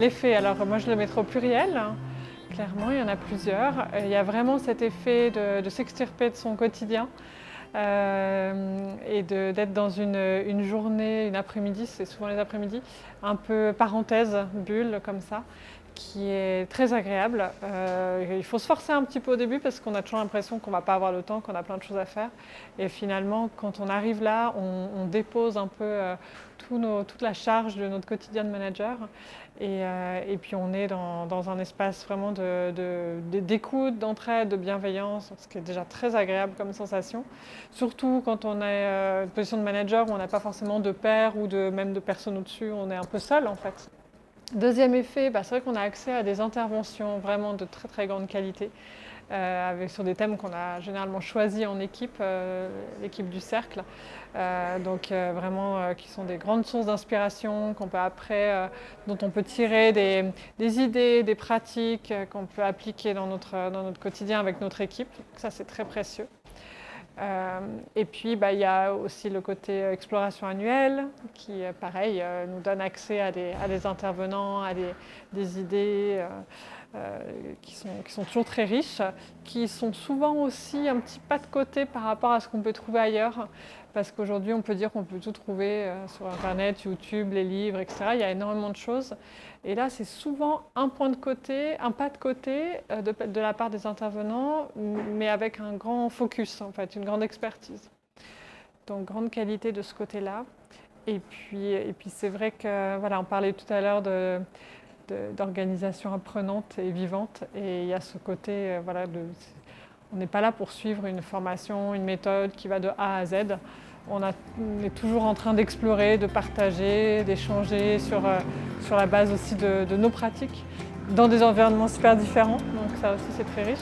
L'effet, alors moi je le mettrai au pluriel, hein. Clairement il y en a plusieurs. Il y a vraiment cet effet de s'extirper de son quotidien et d'être dans une journée, une après-midi, c'est souvent les après-midi, un peu parenthèse, bulle comme ça, qui est très agréable. Il faut se forcer un petit peu au début parce qu'on a toujours l'impression qu'on ne va pas avoir le temps, qu'on a plein de choses à faire. Et finalement, quand on arrive là, on dépose un peu toute la charge de notre quotidien de manager. Et puis on est dans un espace vraiment d'écoute, d'entraide, de bienveillance, ce qui est déjà très agréable comme sensation. Surtout quand on est une position de manager où on n'a pas forcément de pairs ou même de personnes au-dessus, on est un peu seul en fait. Deuxième effet, c'est vrai qu'on a accès à des interventions vraiment de très très grande qualité sur des thèmes qu'on a généralement choisis en équipe, l'équipe du cercle. Vraiment qui sont des grandes sources d'inspiration qu'on peut dont on peut tirer des idées, des pratiques qu'on peut appliquer dans notre quotidien avec notre équipe. Ça c'est très précieux. Et puis il y a aussi le côté exploration annuelle qui, pareil, nous donne accès à des intervenants, à des idées qui sont toujours très riches, qui sont souvent aussi un petit pas de côté par rapport à ce qu'on peut trouver ailleurs. Parce qu'aujourd'hui, on peut dire qu'on peut tout trouver sur Internet, YouTube, les livres, etc. Il y a énormément de choses. Et là, c'est souvent un pas de côté de la part des intervenants, mais avec un grand focus, en fait, une grande expertise. Donc, grande qualité de ce côté-là. Et puis c'est vrai que, voilà, on parlait tout à l'heure d'organisation apprenante et vivante. Et il y a ce côté, on n'est pas là pour suivre une formation, une méthode qui va de A à Z. On est toujours en train d'explorer, de partager, d'échanger sur la base aussi de nos pratiques dans des environnements super différents. Donc ça aussi c'est très riche.